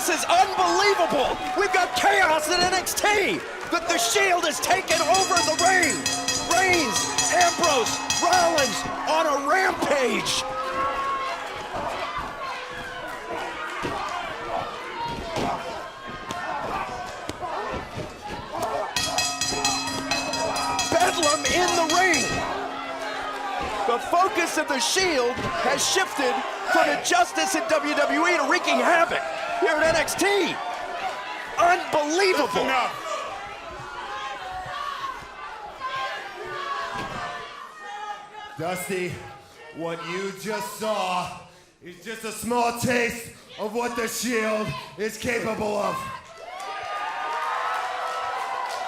This is unbelievable. We've got chaos in NXT. The Shield has taken over the ring. Reigns, Ambrose, Rollins on a rampage. Bedlam in the ring. The focus of the Shield has shifted from injustice in WWE to wreaking havoc here at NXT. Unbelievable. Dusty, what you just saw is just a small taste of what the Shield is capable of.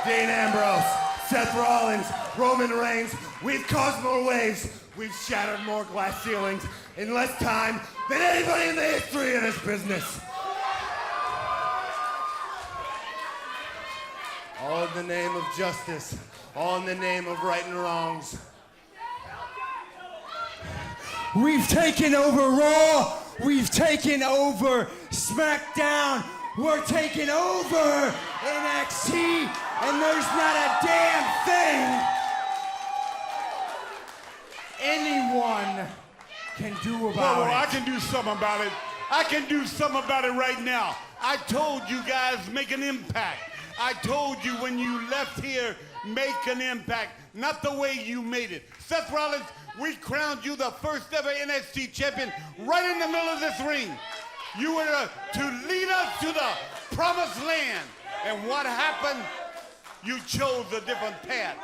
Dean Ambrose, Seth Rollins, Roman Reigns, we've caused more waves, we've shattered more glass ceilings in less time than anybody in the history of this business. All in the name of justice, all in the name of right and wrongs. We've taken over Raw, we've taken over SmackDown, we're taking over NXT, and there's not a damn thing anyone can do about it. I can do something about it. I can do something about it right now. I told you guys, make an impact. I told you when you left here, make an impact, not the way you made it. Seth Rollins, we crowned you the first ever NXT champion right in the middle of this ring. You were to lead us to the promised land. And what happened? You chose a different path.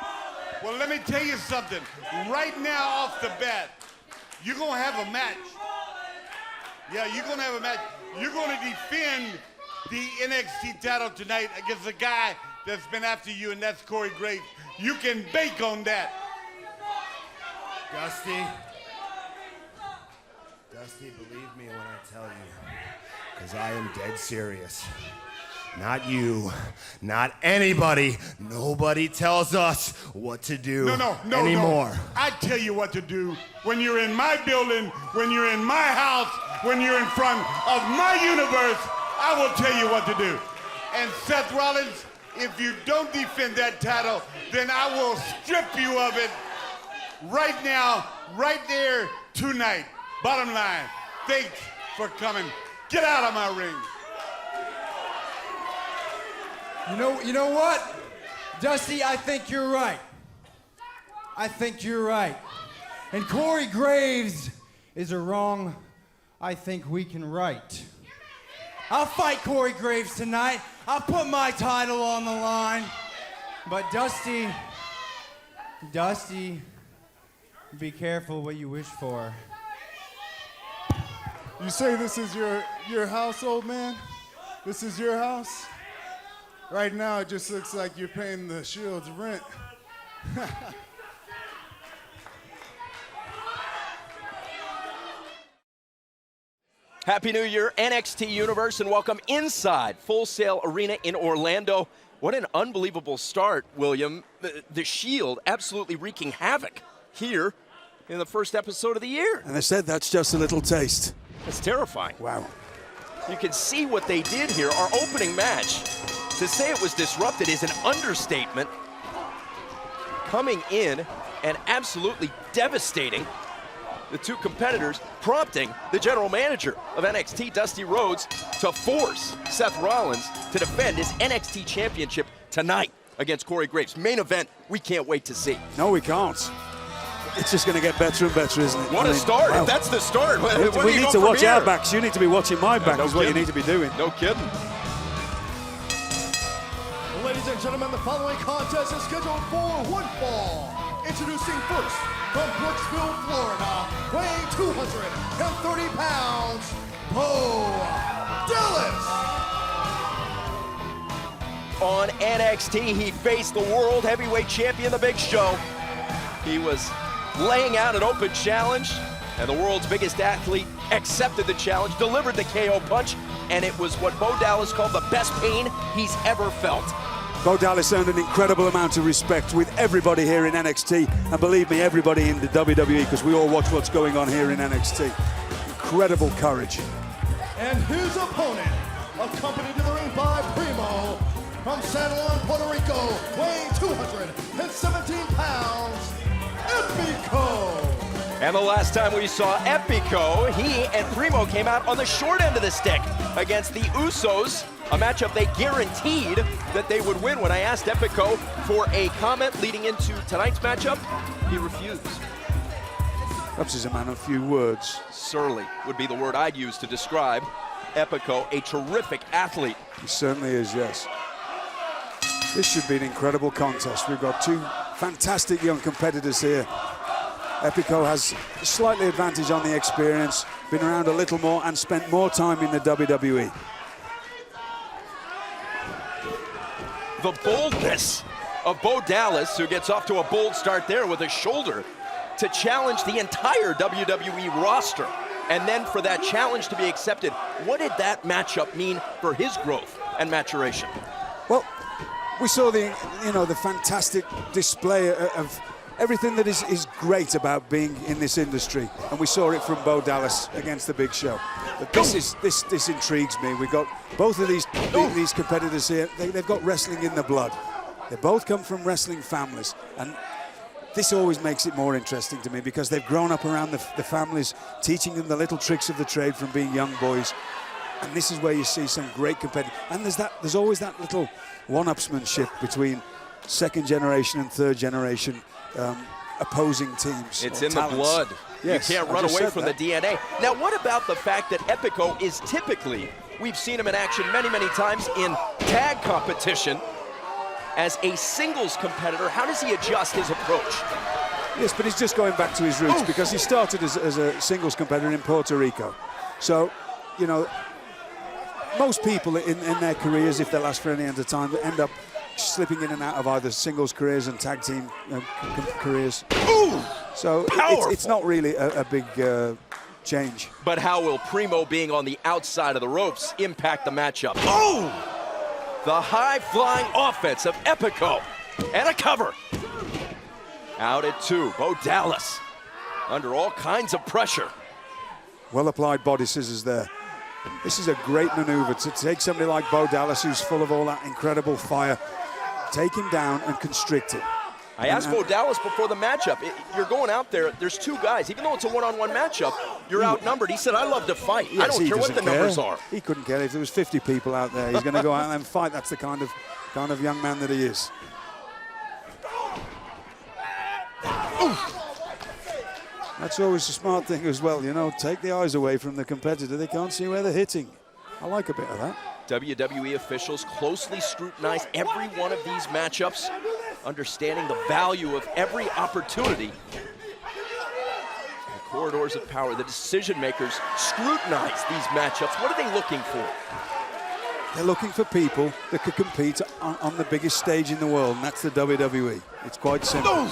Well, let me tell you something. Right now, off the bat, you're going to have a match. Yeah, you're going to have a match. You're going to defend the NXT title tonight against a guy that's been after you, and that's Corey Graves. You can bake on that. Dusty, believe me when I tell you, because I am dead serious. Not you, not anybody, nobody tells us what to do anymore. No. I tell you what to do when you're in my building, when you're in my house, when you're in front of my universe, I will tell you what to do. And Seth Rollins, if you don't defend that title, then I will strip you of it right now, right there, tonight. Bottom line, thanks for coming. Get out of my ring. You know what? Dusty, I think you're right. And Corey Graves is a wrong I think we can right. I'll fight Corey Graves tonight. I'll put my title on the line. But Dusty, be careful what you wish for. You say this is your house, old man? This is your house? Right now, it just looks like you're paying the Shield's rent. Happy New Year, NXT Universe, and welcome inside Full Sail Arena in Orlando. What an unbelievable start, William. The Shield absolutely wreaking havoc here in the first episode of the year. And I said that's just a little taste. It's terrifying. Wow. You can see what they did here. Our opening match, to say it was disrupted is an understatement. Coming in and absolutely devastating the two competitors, prompting the general manager of NXT, Dusty Rhodes, to force Seth Rollins to defend his NXT championship tonight against Corey Graves. Main event, we can't wait to see. No, we can't. It's just going to get better and better, isn't it? What a start. Wow. If that's the start, we need to watch our backs. You need to be watching my back, is what you need to be doing. No kidding. Ladies and gentlemen, the following contest is scheduled for one fall. Introducing first, from Brooksville, Florida, weighing 230 pounds, Bo Dallas. On NXT, he faced the World Heavyweight Champion, The Big Show. He was laying out an open challenge, and the world's biggest athlete accepted the challenge, delivered the KO punch, and it was what Bo Dallas called the best pain he's ever felt. Bo Dallas earned an incredible amount of respect with everybody here in NXT, and believe me, everybody in the WWE, because we all watch what's going on here in NXT. Incredible courage. And his opponent, accompanied to the ring by Primo. From San Juan, Puerto Rico, weighing 217 pounds, Epico. And the last time we saw Epico, he and Primo came out on the short end of the stick against the Usos, a matchup they guaranteed that they would win. When I asked Epico for a comment leading into tonight's matchup, he refused. Perhaps he's a man of few words. Surly would be the word I'd use to describe Epico, a terrific athlete. He certainly is, yes. This should be an incredible contest. We've got two fantastic young competitors here. Epico has a slightly advantage on the experience, been around a little more and spent more time in the WWE. The boldness of Bo Dallas, who gets off to a bold start there with a shoulder to challenge the entire WWE roster. And then for that challenge to be accepted, what did that matchup mean for his growth and maturation? Well, we saw the fantastic display of everything that is great about being in this industry, and we saw it from Bo Dallas against the Big Show. But this intrigues me. We've got both of these competitors here. They've got wrestling in the blood. They both come from wrestling families, and this always makes it more interesting to me because they've grown up around the families, teaching them the little tricks of the trade from being young boys. And this is where you see some great competitors. And there's always that little one-upsmanship between second generation and third generation opposing teams. It's in talents. the blood. Yes, you can't run away from the DNA. Now, what about the fact that Epico is typically, we've seen him in action many, many times in tag competition as a singles competitor. How does he adjust his approach? Yes, but he's just going back to his roots because he started as a singles competitor in Puerto Rico. So, you know, most people in their careers, if they last for any length of time, end up slipping in and out of either singles careers and tag team careers. Ooh! So it's not really a big change. But how will Primo being on the outside of the ropes impact the matchup? Oh! The high-flying offense of Epico. And a cover. Out at 2, Bo Dallas under all kinds of pressure. Well-applied body scissors there. This is a great maneuver to take somebody like Bo Dallas, who's full of all that incredible fire, take him down and constrict him. I asked Bo Dallas before the matchup, you're going out there, there's two guys. Even though it's a one-on-one matchup, you're outnumbered. He said, I love to fight. Yes, I don't care what the numbers are. He couldn't care if there was 50 people out there. He's going to go out and fight. That's the kind of young man that he is. Oof. That's always a smart thing as well, you know, take the eyes away from the competitor. They can't see where they're hitting. I like a bit of that. WWE officials closely scrutinize every one of these matchups, understanding the value of every opportunity. The corridors of power, the decision makers scrutinize these matchups. What are they looking for? They're looking for people that could compete on the biggest stage in the world, and that's the WWE. It's quite simple.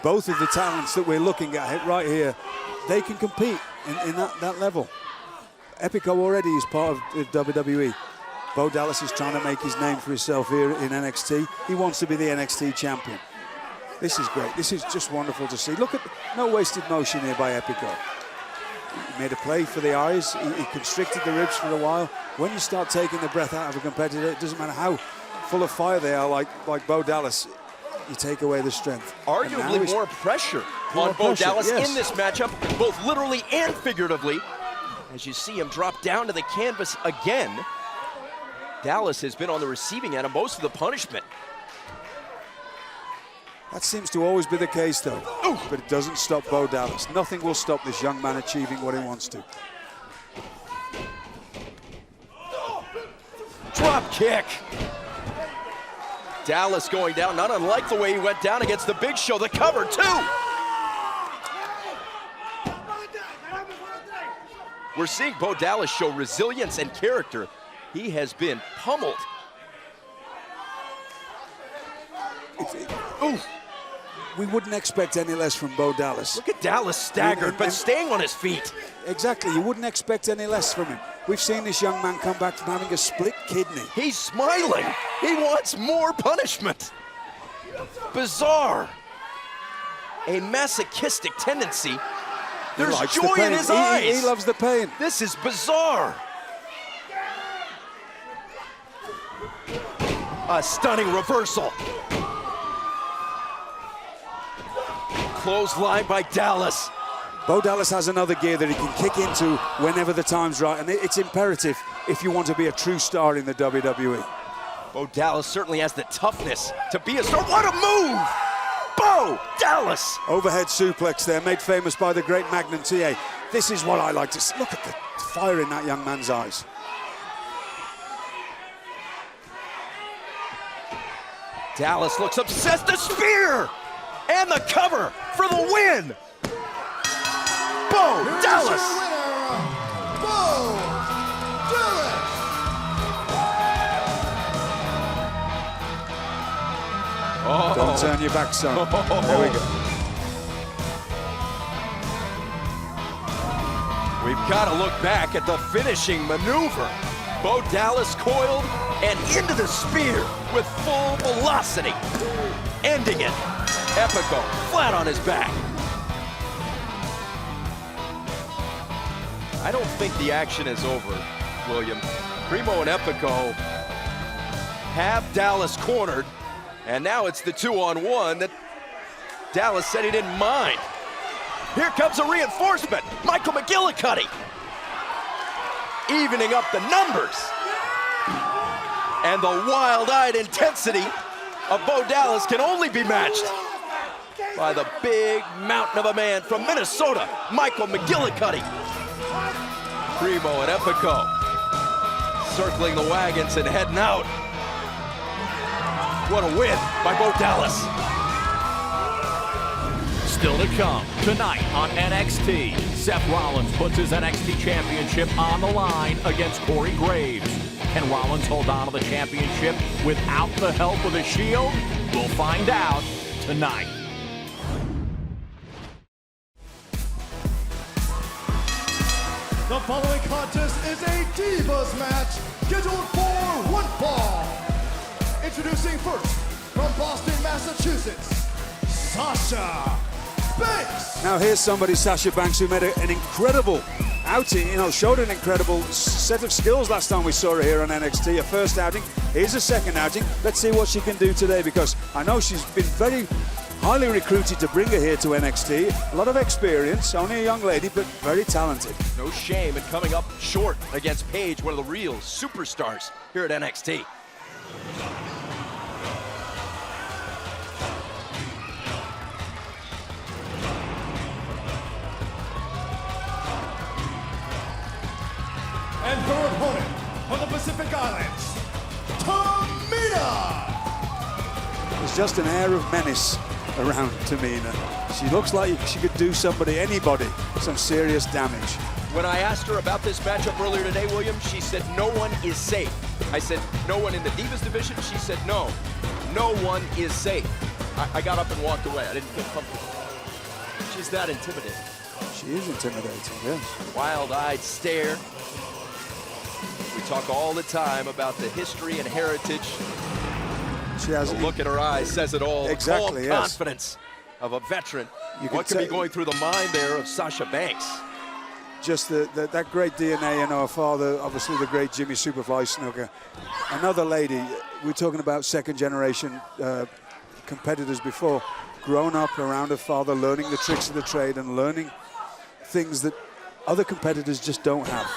Both of the talents that we're looking at right here, they can compete in that level. Epico already is part of WWE. Bo Dallas is trying to make his name for himself here in NXT. He wants to be the NXT champion. This is great. This is just wonderful to see. Look at no wasted motion here by Epico. He made a play for the eyes. He constricted the ribs for a while. When you start taking the breath out of a competitor, it doesn't matter how full of fire they are, like Bo Dallas. You take away the strength. Arguably more pressure on Bo Dallas in this matchup, both literally and figuratively. As you see him drop down to the canvas again, Dallas has been on the receiving end of most of the punishment. That seems to always be the case, though. But it doesn't stop Bo Dallas. Nothing will stop this young man achieving what he wants to. Drop kick. Dallas going down, not unlike the way he went down against the Big Show. The cover, too. We're seeing Bo Dallas show resilience and character. He has been pummeled. We wouldn't expect any less from Bo Dallas. Look at Dallas staggered, but staying on his feet. Exactly, you wouldn't expect any less from him. We've seen this young man come back from having a split kidney. He's smiling. He wants more punishment. Bizarre. A masochistic tendency. There's joy in his eyes. He loves the pain. This is bizarre. A stunning reversal. Clothesline by Dallas. Bo Dallas has another gear that he can kick into whenever the time's right, and it's imperative if you want to be a true star in the WWE. Bo Dallas certainly has the toughness to be a star. What a move! Bo Dallas! Overhead suplex there, made famous by the great Magnum TA. This is what I like to see. Look at the fire in that young man's eyes. Dallas looks obsessed. The spear! And the cover for the win! Bo Here's Dallas! your winner, Bo Dallas! Don't turn your back, son. There we go. We've got to look back at the finishing maneuver. Bo Dallas coiled and into the spear with full velocity, ending it. Epico flat on his back. I don't think the action is over, William. Primo and Epico have Dallas cornered, and now it's the 2-on-1 that Dallas said he didn't mind. Here comes a reinforcement, Michael McGillicuddy, evening up the numbers. And the wild-eyed intensity of Bo Dallas can only be matched by the big mountain of a man from Minnesota, Michael McGillicuddy. Primo and Epico circling the wagons and heading out. What a win by Bo Dallas. Still to come tonight on NXT. Seth Rollins puts his NXT championship on the line against Corey Graves. Can Rollins hold on to the championship without the help of the Shield? We'll find out tonight. The following contest is a Divas match scheduled for one fall. Introducing first, from Boston, Massachusetts, Sasha Banks. Now here's somebody, Sasha Banks, who made an incredible outing, showed an incredible set of skills last time we saw her here on NXT. Her first outing, here's a second outing. Let's see what she can do today, because I know she's been very highly recruited to bring her here to NXT. A lot of experience, only a young lady, but very talented. No shame in coming up short against Paige, one of the real superstars here at NXT. And her opponent from the Pacific Islands, Tamina. There's just an air of menace around Tamina. She looks like she could do anybody, some serious damage. When I asked her about this matchup earlier today, William, she said no one is safe. I said, no one in the Divas division? She said, no one is safe. I got up and walked away. I didn't feel comfortable. She's that intimidating. She is intimidating, yes. Wild-eyed stare. We talk all the time about the history and heritage. She has the look in her eyes says it all. Exactly, the yes. Confidence of a veteran. You What could be going through the mind there of Sasha Banks? Just that great DNA, her father, obviously the great Jimmy Superfly Snuka. Another lady, we're talking about second generation competitors before, grown up around her father, learning the tricks of the trade and learning things that other competitors just don't have.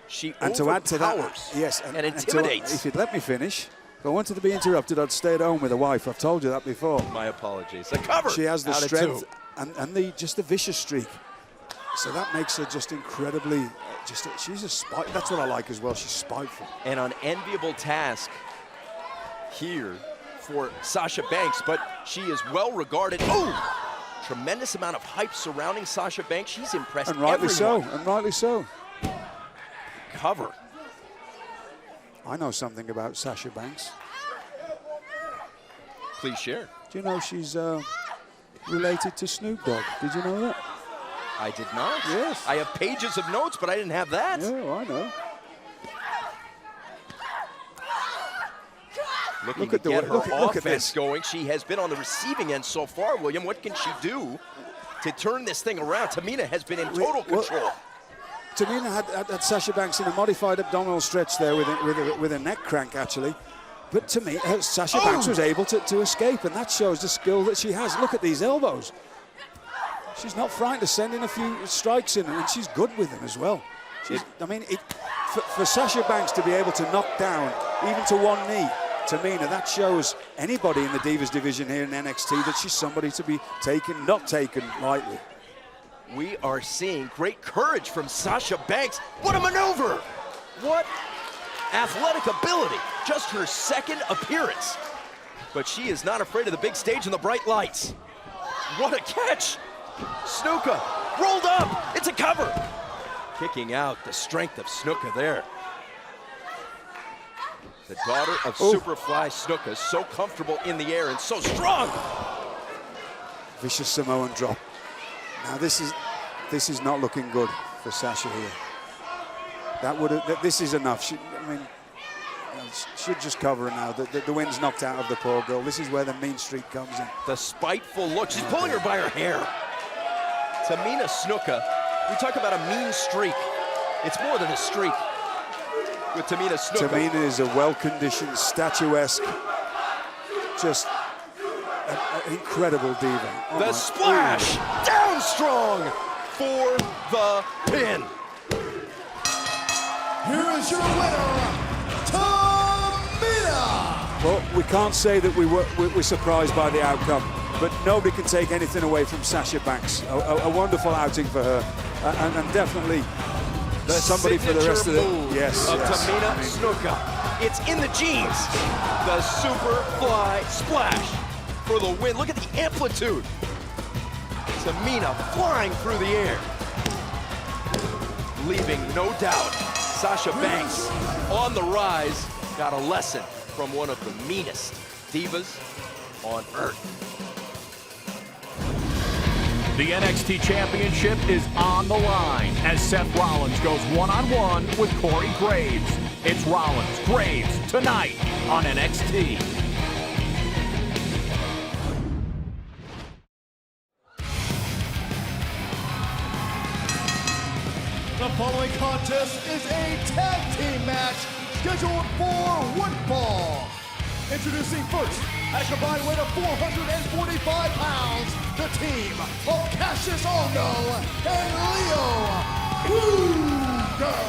She to add to that, yes, and intimidates. If you'd let me finish, if I wanted to be interrupted, I'd stay at home with a wife. I've told you that before. My apologies. The cover. She has the out of strength two. and just the vicious streak. So that makes her just incredibly, she's a spite. That's what I like as well. She's spiteful. An unenviable task here for Sasha Banks, but she is well regarded. Oh! Tremendous amount of hype surrounding Sasha Banks. She's impressed And rightly everyone. so, and rightly so. Cover. I know something about Sasha Banks. Please share. Do you know she's related to Snoop Dogg? Did you know that? I did not. Yes. I have pages of notes, but I didn't have that. Yeah, well, I know. Looking Look to at the get way- her look at offense this. going. She has been on the receiving end so far, William. What can she do to turn this thing around? Tamina has been in total control. Tamina had Sasha Banks in a modified abdominal stretch there with a neck crank, actually. But to me, Sasha Banks was able to escape, and that shows the skill that she has. Look at these elbows. She's not frightened to send in a few strikes in, and she's good with them as well. For Sasha Banks to be able to knock down, even to one knee, Tamina, that shows anybody in the Divas division here in NXT that she's somebody to be not taken lightly. We are seeing great courage from Sasha Banks. What a maneuver! What athletic ability. Just her second appearance. But she is not afraid of the big stage and the bright lights. What a catch! Snuka rolled up. It's a cover. Kicking out the strength of Snuka there. The daughter of Superfly Snuka, so comfortable in the air and so strong. Vicious Samoan drop. Now this is not looking good for Sasha here. This is enough. She should just cover her now. The wind's knocked out of the poor girl. This is where the mean streak comes in. The spiteful look. She's pulling her by her hair. Tamina Snuka, we talk about a mean streak. It's more than a streak with Tamina Snuka. Tamina is a well-conditioned, statuesque, just an incredible diva. The splash! Down strong for the pin. Here is your winner, Tamina! Well, we can't say that we're surprised by the outcome, but nobody can take anything away from Sasha Banks. A wonderful outing for her, and definitely somebody for the rest of the Tamina Snuka. It's in the genes. The Superfly Splash for the win. Look at the amplitude. Tamina flying through the air, leaving no doubt. Sasha Banks on the rise, got a lesson from one of the meanest divas on earth. The NXT Championship is on the line as Seth Rollins goes one-on-one with Corey Graves. It's Rollins, Graves, tonight on NXT. The following contest is a tag team match scheduled for one fall. Introducing first, at a combined weight of 445 pounds, the team of Cassius Ohno and Leo Kruger.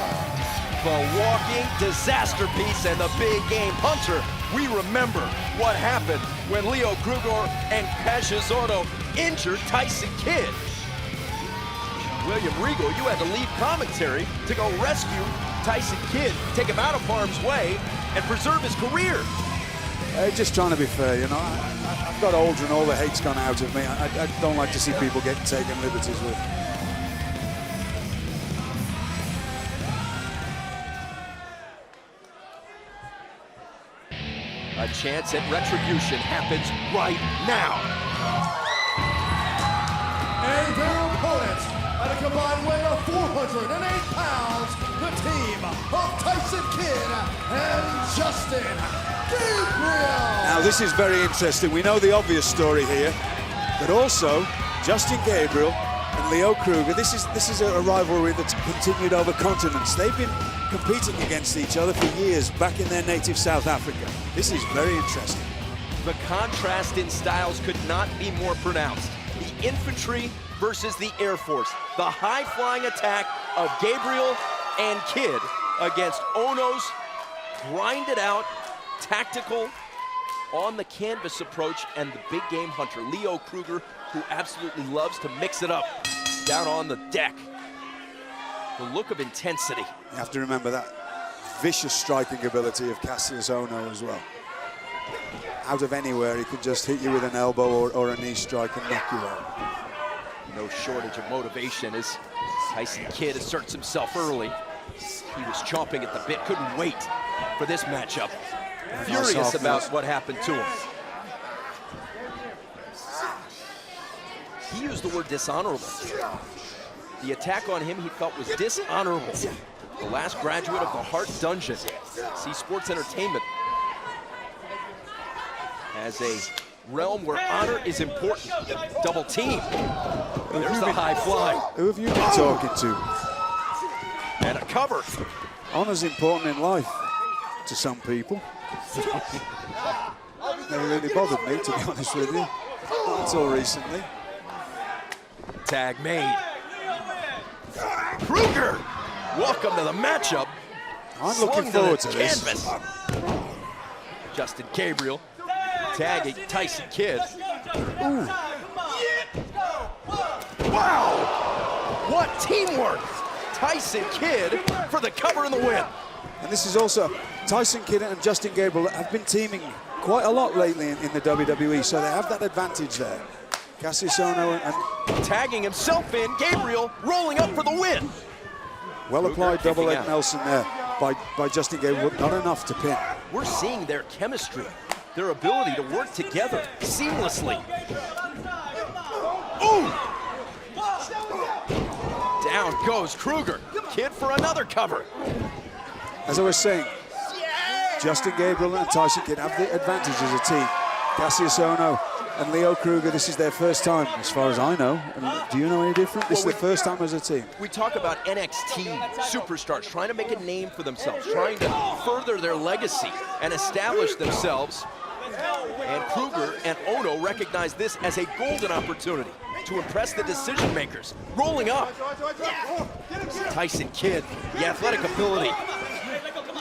The walking disaster piece and the big game hunter. We remember what happened when Leo Kruger and Cassius Ohno injured Tyson Kidd. William Regal, you had to leave commentary to go rescue Tyson Kidd, take him out of harm's way, and preserve his career. Just trying to be fair, you know. I've got older and all the hate's gone out of me. I don't like to see people get taken liberties with. A chance at retribution happens right now. And their opponent, at a combined weight of 408 pounds, the team of Tyson Kidd and Justin Gabriel. Now this is very interesting. We know the obvious story here, but also Justin Gabriel and Leo Kruger. This is a rivalry that's continued over continents. They've been competing against each other for years back in their native South Africa. This is very interesting. The contrast in styles could not be more pronounced. The infantry versus the Air Force. The high-flying attack of Gabriel and Kidd against Ohno's grinded out, tactical, on the canvas approach, and the big game hunter, Leo Kruger, who absolutely loves to mix it up down on the deck. The look of intensity. You have to remember that vicious striking ability of Cassius Ohno as well. Out of anywhere, he could just hit you with an elbow or a knee strike and knock you out. No shortage of motivation as Tyson Kidd asserts himself early. He was chomping at the bit, couldn't wait for this matchup. Furious about what happened to him. He used the word dishonorable. The attack on him he felt was dishonorable. The last graduate of the Hart Dungeon. See Sports Entertainment as a realm where honor is important. Double team. There's the high fly. Who have you been talking to? And a cover. Honor's important in life to some people. Never really bothered me, to be honest with you. Not until recently. Tag made. Kruger, welcome to the matchup. I'm looking forward to this. Canvas. Justin Gabriel tagging Tyson Kidd. Ooh. Wow! What teamwork! Tyson Kidd for the cover and the win. And this is also, Tyson Kidd and Justin Gabriel have been teaming quite a lot lately in the WWE, so they have that advantage there. Cassius Ohno and tagging himself in, Gabriel rolling up for the win. Well applied double leg out. Nelson there by Justin Gabriel, not enough to pin. We're seeing their chemistry, their ability to work together seamlessly. Ooh! Down goes Kruger. Kidd for another cover. As I was saying, Justin Gabriel and Tyson Kidd have the advantage as a team. Cassius Ohno and Leo Kruger, this is their first time, as far as I know. And do you know any different? This is the first time as a team. We talk about NXT superstars trying to make a name for themselves, trying to further their legacy and establish themselves. And Kruger and Ohno recognize this as a golden opportunity to impress the decision makers. Rolling up. Tyson Kidd, the athletic ability.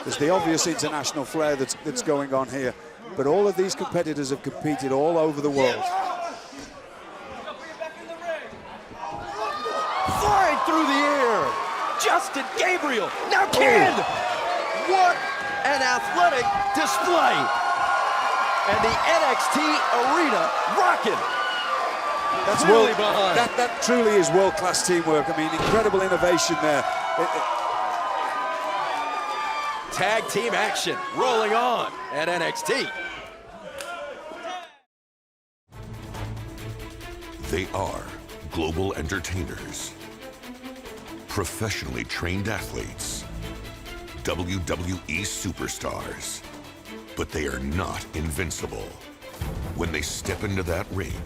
There's the obvious international flair that's going on here. But all of these competitors have competed all over the world. Flying through the air. Justin Gabriel. Now Kidd. What an athletic display. And the NXT arena rocking. That's really behind. That truly is world-class teamwork. I mean, incredible innovation there. Tag team action rolling on at NXT. They are global entertainers, professionally trained athletes, WWE superstars, but they are not invincible. When they step into that ring,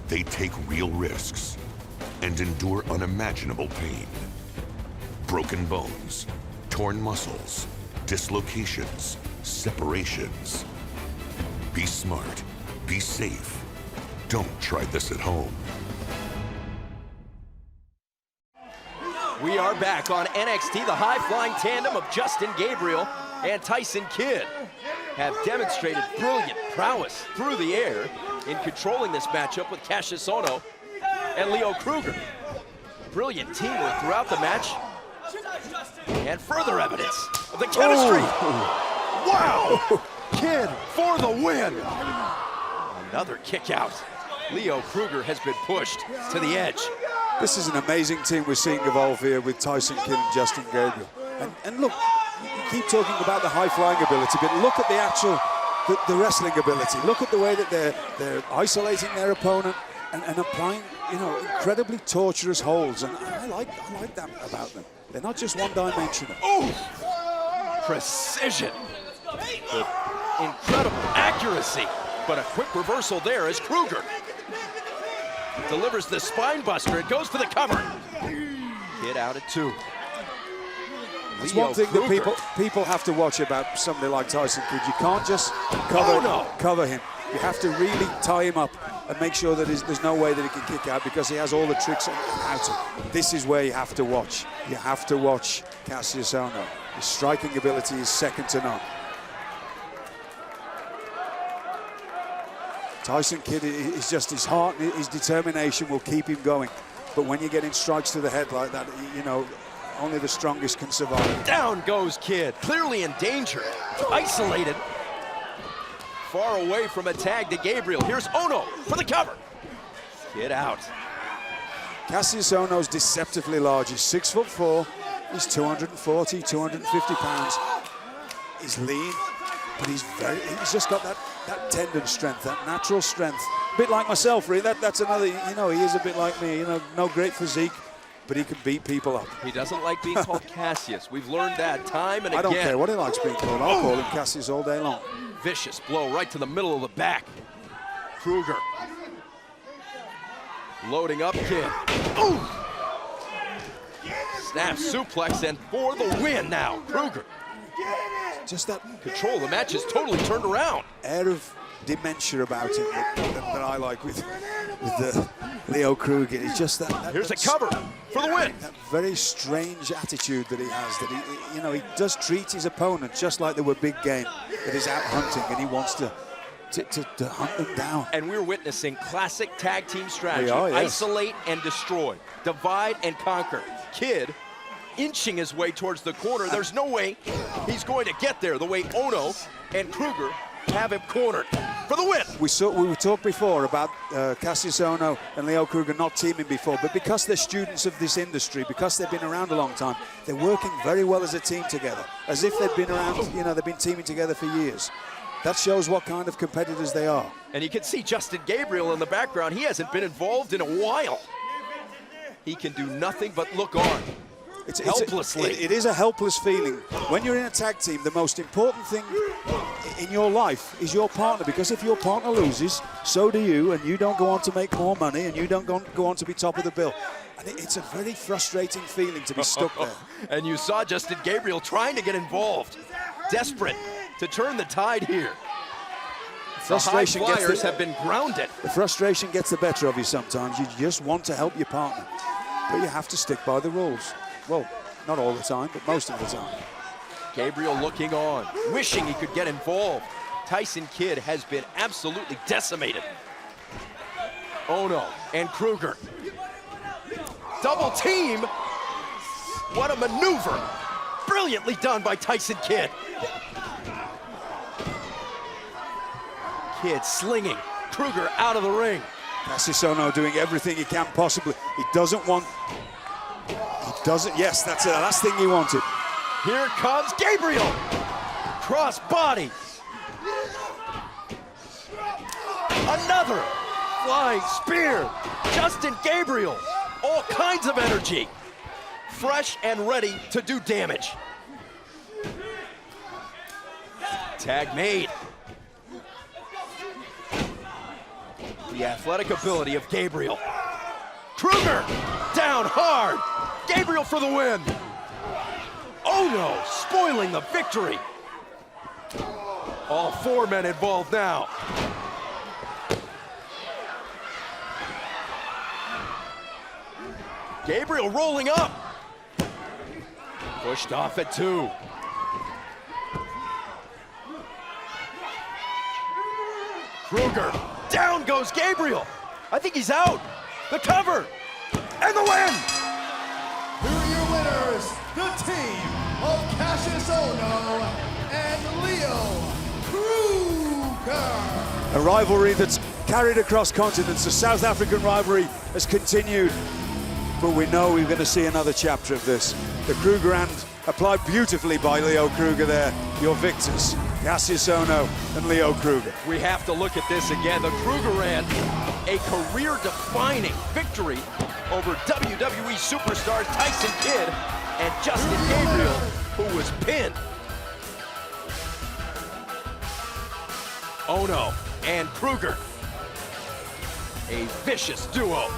they take real risks and endure unimaginable pain. Broken bones, torn muscles, dislocations, separations. Be smart, be safe. Don't try this at home. We are back on NXT. The high-flying tandem of Justin Gabriel and Tyson Kidd have demonstrated brilliant prowess through the air in controlling this matchup with Cassius Ohno and Leo Kruger. Brilliant teamwork throughout the match. And further evidence of the chemistry. Wow! Kidd for the win. Another kick out. Leo Kruger has been pushed to the edge. This is an amazing team we're seeing evolve here with Tyson Kidd and Justin Gabriel. And look, you keep talking about the high-flying ability, but look at the actual, the wrestling ability. Look at the way that they're isolating their opponent and applying, you know, incredibly torturous holds. And I like that about them. They're not just one-dimensional. Ooh! Precision. With incredible accuracy. But a quick reversal there as Kruger delivers the spine buster. It goes for the cover. Kidd out at 2. That's one thing that people have to watch about somebody like Tyson Kidd. You can't just cover him. You have to really tie him up and make sure that there's no way that he can kick out, because he has all the tricks and how to. This is where you have to watch. You have to watch Cassius Ohno. His striking ability is second to none. Tyson Kidd is just his heart and his determination will keep him going. But when you're getting strikes to the head like that, you know, only the strongest can survive. Down goes Kidd, clearly in danger, isolated. Far away from a tag to Gabriel. Here's Ohno for the cover. Kidd out. Cassius Ohno's deceptively large. He's 6'4". He's 240, 250 pounds. He's lean, but he's just got that tendon strength, that natural strength. A bit like myself, really. That's another, you know, he is a bit like me, you know, no great physique, but he can beat people up. He doesn't like being called Cassius. We've learned that time and again. I don't care what he likes being called. I'll call him Cassius all day long. Vicious blow right to the middle of the back. Kruger. Loading up Kidd. Ooh! Snap suplex, and for the win now, Kruger. just that Control. The match is totally turned around. air of dementia about him that I like with Leo Kruger. It's just that Here's a cover for the win. That very strange attitude that he has, that he does treat his opponent just like they were big game, that he's out hunting and he wants to hunt them down. And we're witnessing classic tag team strategy. We are, yes. Isolate and destroy. Divide and conquer. Kid inching his way towards the corner. There's no way he's going to get there the way Ono and Kruger have him cornered for the win. We talked before about Cassius Ono and Leo Kruger not teaming before, but because they're students of this industry, because they've been around a long time, they're working very well as a team together, as if they've been around, they've been teaming together for years. That shows what kind of competitors they are. And you can see Justin Gabriel in the background. He hasn't been involved in a while. He can do nothing but look on. Helplessly. It is a helpless feeling. When you're in a tag team, the most important thing in your life is your partner, because if your partner loses, so do you, and you don't go on to make more money, and you don't go on to be top of the bill. And it's a very frustrating feeling to be stuck there. And you saw Justin Gabriel trying to get involved, desperate to turn the tide here. Frustration the high flyers have been grounded. The frustration gets the better of you sometimes. You just want to help your partner, but you have to stick by the rules. Well, not all the time, but most of the time. Gabriel looking on, wishing he could get involved. Tyson Kidd has been absolutely decimated. Ono and Kruger. Double team. What a maneuver. Brilliantly done by Tyson Kidd. Kidd slinging Kruger out of the ring. Cassius Ono doing everything he can possibly. He doesn't, yes, that's the last thing he wanted. Here comes Gabriel. Cross body. Another flying spear. Justin Gabriel, all kinds of energy. Fresh and ready to do damage. Tag made. The athletic ability of Gabriel. Kruger down hard. Gabriel for the win. Ono spoiling the victory. All four men involved now. Gabriel rolling up. Pushed off at 2. Kruger. Down goes Gabriel. I think he's out. The cover. And the win. Here are your winners, the team of Cassius Ono and Leo Kruger. A rivalry that's carried across continents. The South African rivalry has continued, but we know we're going to see another chapter of this. The Kruger hand applied beautifully by Leo Kruger there. Your victors, Cassius Ono and Leo Kruger. We have to look at this again. The Kruger ran a career-defining victory over WWE superstars Tyson Kidd and Justin Gabriel, who was pinned. Ono and Kruger, a vicious duo.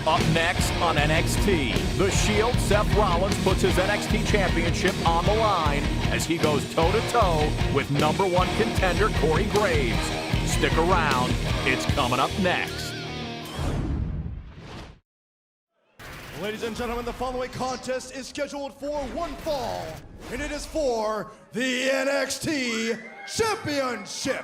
Up next on NXT, The Shield, Seth Rollins puts his NXT Championship on the line as he goes toe-to-toe with #1 contender Corey Graves. Stick around, it's coming up next. Ladies and gentlemen, the following contest is scheduled for one fall, and it is for the NXT Championship.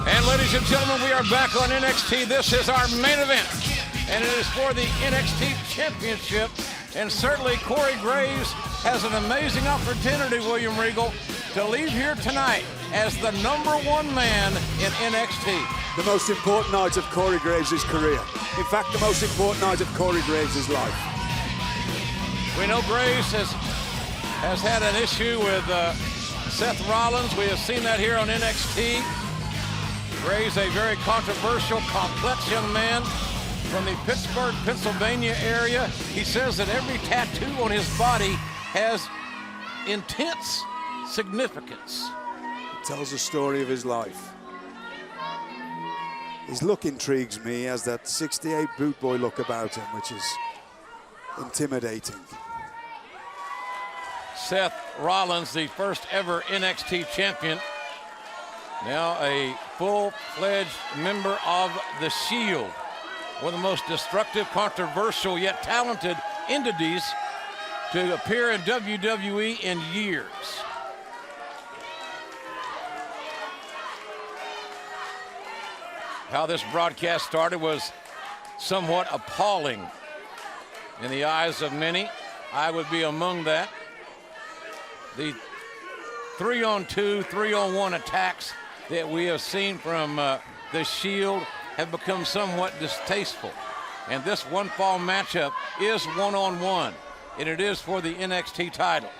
And ladies and gentlemen, we are back on NXT. This is our main event, and it is for the NXT Championship. And certainly Corey Graves has an amazing opportunity, William Regal, to leave here tonight as the #1 man in NXT. The most important night of Corey Graves' career. In fact, the most important night of Corey Graves' life. We know Graves has had an issue with Seth Rollins. We have seen that here on NXT. Graves, a very controversial, complex young man from the Pittsburgh, Pennsylvania area. He says that every tattoo on his body has intense significance. tells the story of his life. His look intrigues me. He has that 68 boot boy look about him, which is intimidating. Seth Rollins, the first ever NXT champion, now a full-fledged member of the Shield, one of the most destructive, controversial, yet talented entities to appear in WWE in years. How this broadcast started was somewhat appalling in the eyes of many. I would be among that. The 3-on-2, 3-on-1 attacks that we have seen from the Shield have become somewhat distasteful. And this one-fall matchup is one-on-one, and it is for the NXT title.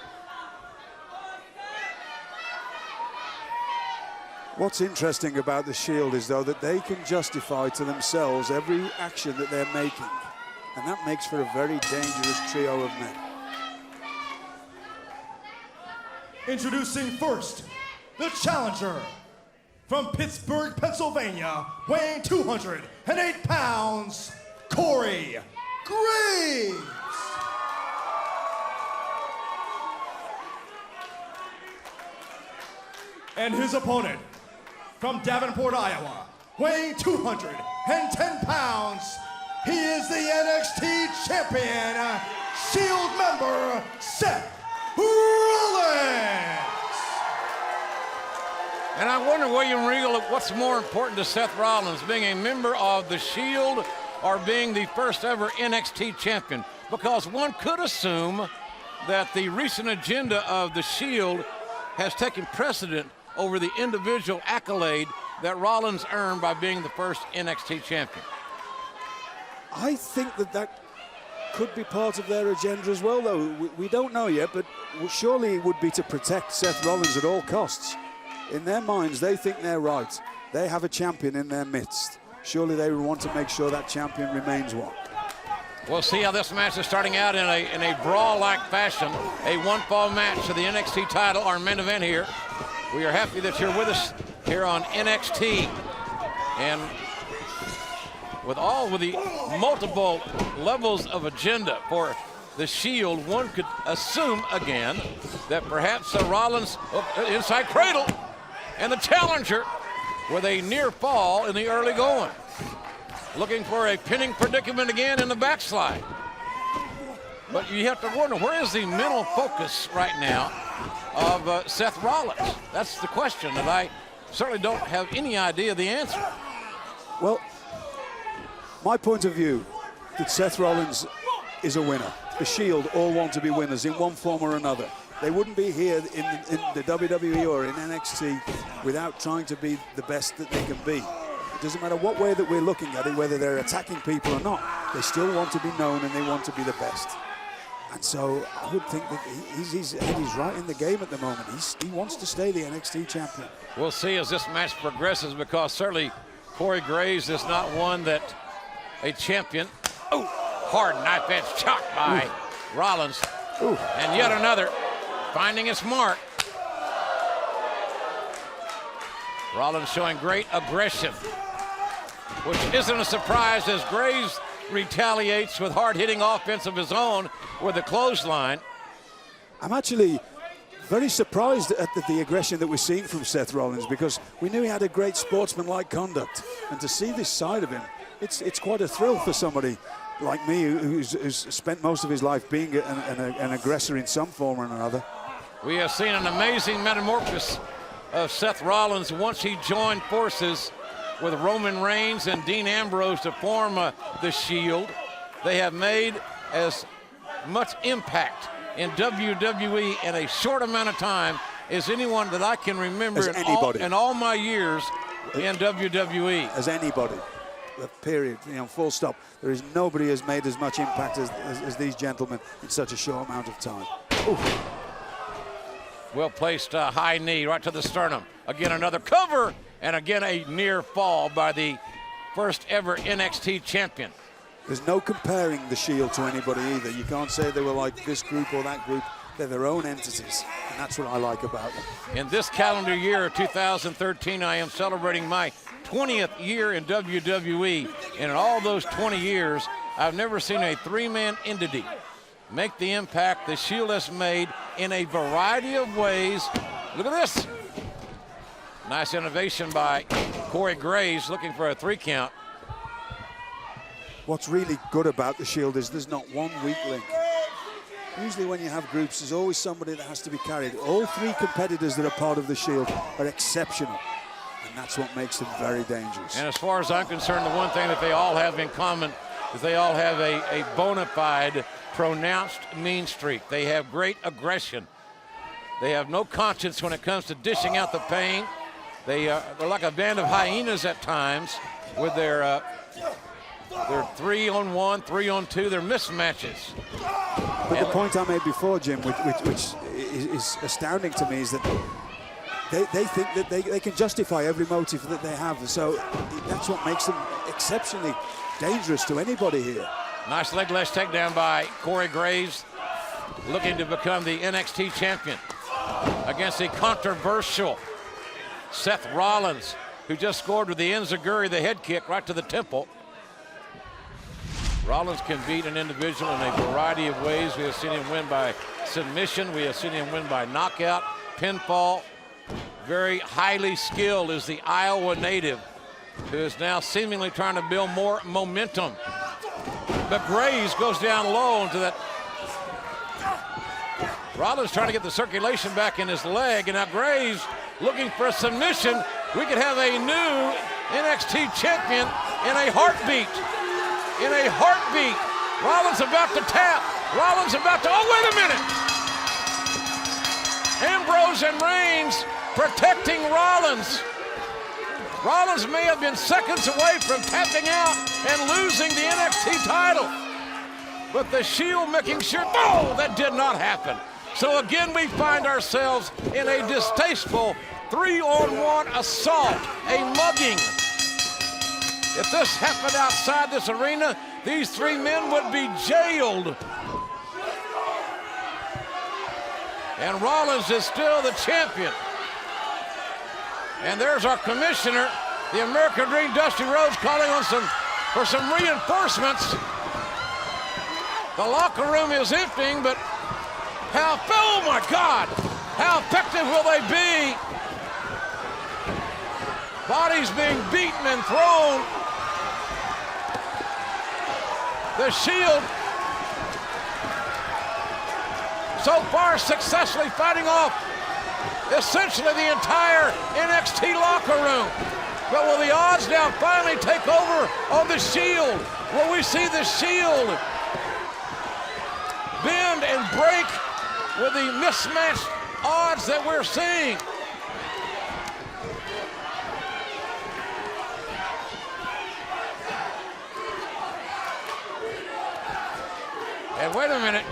What's interesting about the Shield is, though, that they can justify to themselves every action that they're making. And that makes for a very dangerous trio of men. Introducing first, the challenger from Pittsburgh, Pennsylvania, weighing 208 pounds, Corey Graves. And his opponent from Davenport, Iowa, weighing 210 pounds, he is the NXT champion, Shield member, Seth Rollins. And I wonder, William Regal, what's more important to Seth Rollins, being a member of the Shield or being the first ever NXT champion? Because one could assume that the recent agenda of the Shield has taken precedent over the individual accolade that Rollins earned by being the first NXT champion. I think that could be part of their agenda as well, though. We don't know yet, but surely it would be to protect Seth Rollins at all costs. In their minds, they think they're right. They have a champion in their midst. Surely they would want to make sure that champion remains one. We'll see how this match is starting out in a brawl-like fashion. A one-fall match to the NXT title, our main event here. We are happy that you're with us here on NXT. And with the multiple levels of agenda for the Shield, one could assume again that perhaps Rollins, inside cradle, and the challenger with a near fall in the early going. Looking for a pinning predicament again in the backslide. But you have to wonder, where is the mental focus right now of Seth Rollins? That's the question that I certainly don't have any idea the answer. Well, my point of view, that Seth Rollins is a winner. The Shield all want to be winners in one form or another. They wouldn't be here in the WWE or in NXT without trying to be the best that they can be. It doesn't matter what way that we're looking at it, whether they're attacking people or not, they still want to be known and they want to be the best. And so I would think that he's right in the game at the moment. He wants to stay the NXT champion. We'll see as this match progresses, because certainly Corey Graves is not one that a champion. Oh, hard knife edge chop by Rollins. Ooh. And yet another finding its mark. Rollins showing great aggression, which isn't a surprise as Graves retaliates with hard-hitting offense of his own with a clothesline. I'm actually very surprised at the aggression that we're seeing from Seth Rollins, because we knew he had a great sportsman-like conduct. And to see this side of him, it's quite a thrill for somebody like me who's spent most of his life being an aggressor in some form or another. We have seen an amazing metamorphosis of Seth Rollins once he joined forces with Roman Reigns and Dean Ambrose to form the Shield. They have made as much impact in WWE in a short amount of time as anyone that I can remember in all my years in WWE. As anybody, period, full stop. There is nobody has made as much impact as these gentlemen in such a short amount of time. Oof. Well placed high knee right to the sternum. Again, another cover, and again a near fall by the first ever NXT champion. There's no comparing the Shield to anybody either. You can't say they were like this group or that group. They're their own entities, and that's what I like about them. In this calendar year of 2013, I am celebrating my 20th year in WWE, and in all those 20 years, I've never seen a three-man entity make the impact the Shield has made in a variety of ways. Look at this. Nice innovation by Corey Graves, looking for a 3 count. What's really good about the Shield is there's not one weak link. Usually when you have groups, there's always somebody that has to be carried. All 3 competitors that are part of the Shield are exceptional, and that's what makes them very dangerous. And as far as I'm concerned, the one thing that they all have in common is they all have a bona fide, pronounced mean streak. They have great aggression. They have no conscience when it comes to dishing out the pain. They're like a band of hyenas at times with their 3-on-1, 3-on-2, their mismatches. But the point I made before, Jim, which is astounding to me, is that they think that they can justify every motive that they have. So that's what makes them exceptionally dangerous to anybody here. Nice leg lash takedown by Corey Graves, looking to become the NXT champion against the controversial Seth Rollins, who just scored with the enziguri, the head kick right to the temple. Rollins can beat an individual in a variety of ways. We have seen him win by submission. We have seen him win by knockout, pinfall. Very highly skilled is the Iowa native, who is now seemingly trying to build more momentum. But Graves goes down low into that. Rollins trying to get the circulation back in his leg, and now Graves looking for a submission. We could have a new NXT champion in a heartbeat. In a heartbeat. Rollins about to tap. Rollins about to, oh, wait a minute. Ambrose and Reigns protecting Rollins. Rollins may have been seconds away from tapping out and losing the NXT title. But the Shield making sure, no, that did not happen. So again, we find ourselves in a distasteful 3-on-1 assault, a mugging. If this happened outside this arena, these 3 men would be jailed. And Rollins is still the champion. And there's our commissioner, the American Dream, Dusty Rhodes, calling on for some reinforcements. The locker room is emptying, but oh my God, how effective will they be? Bodies being beaten and thrown. The Shield so far successfully fighting off essentially the entire NXT locker room. But will the odds now finally take over on the Shield? Will we see the Shield bend and break with the mismatched odds that we're seeing? And wait a minute.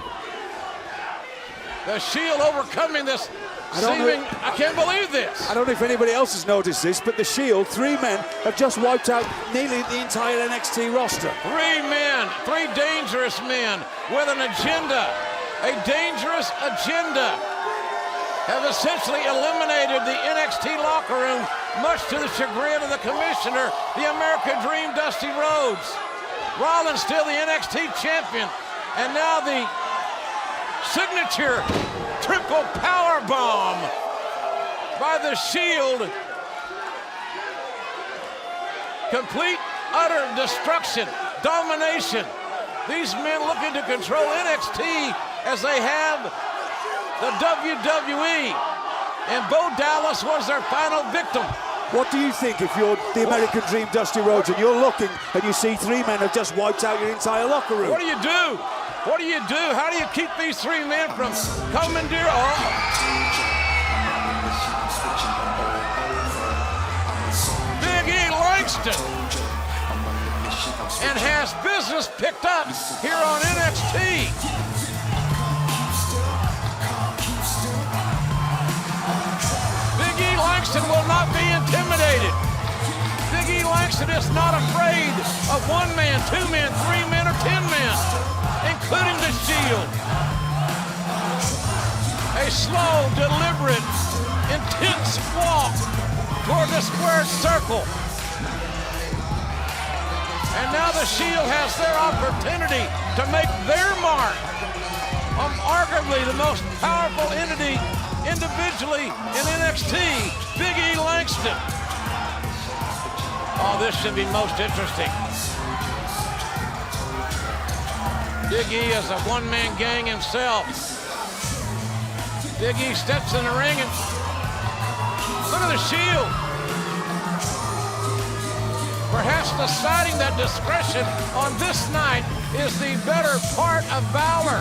The Shield overcoming this seeming, I can't believe this. I don't know if anybody else has noticed this, but the Shield, 3 men, have just wiped out nearly the entire NXT roster. 3 men, 3 dangerous men with an agenda, a dangerous agenda, have essentially eliminated the NXT locker room, much to the chagrin of the commissioner, the American Dream, Dusty Rhodes. Rollins still the NXT champion, and now the signature triple power bomb by the Shield. Complete, utter destruction, domination. These men looking to control NXT as they have the WWE. And Bo Dallas was their final victim. What do you think if you're the American Dream, Dusty Rhodes, and you're looking and you see 3 men have just wiped out your entire locker room? What do you do? What do you do? How do you keep these 3 men from commandeering? Big E Langston, and has business picked up here on NXT. Big E Langston will not be intimidated. Big E Langston is not afraid of 1 man, 2 men, 3 men, or 10 men, including the Shield. A slow, deliberate, intense walk toward the squared circle. And now the Shield has their opportunity to make their mark on arguably the most powerful entity individually in NXT, Big E Langston. Oh, this should be most interesting. Big E is a one-man gang himself. Big E steps in the ring and look at the Shield. Perhaps deciding that discretion on this night is the better part of valor.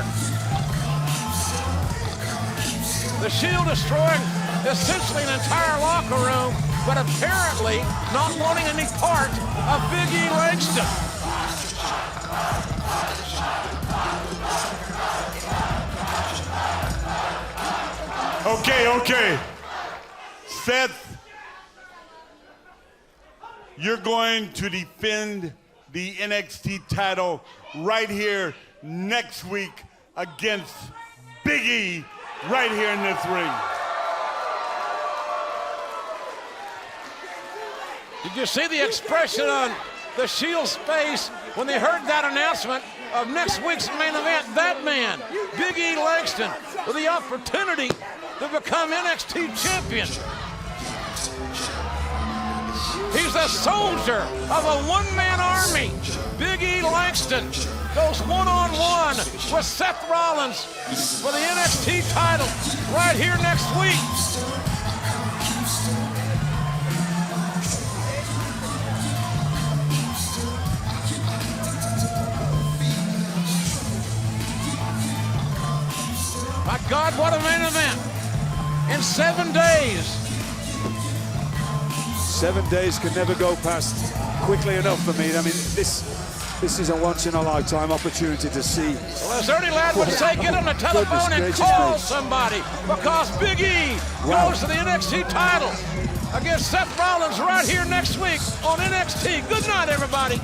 The Shield destroying essentially an entire locker room, but apparently not wanting any part of Big E Langston. Okay. Seth, you're going to defend the NXT title right here next week against Big E right here in this ring. Did you see the expression on the Shield's face when they heard that announcement of next week's main event? That man, Big E Langston, with the opportunity to become NXT champion. He's a soldier of a one-man army. Big E Langston goes one-on-one with Seth Rollins for the NXT title right here next week. My God, what a main event. In 7 days. 7 days can never go past quickly enough for me. I mean, this is a once-in-a-lifetime opportunity to see. Well, as Ernie Ladd would say, get on the telephone and call somebody, because Big E goes to the NXT title against Seth Rollins right here next week on NXT. Good night, everybody.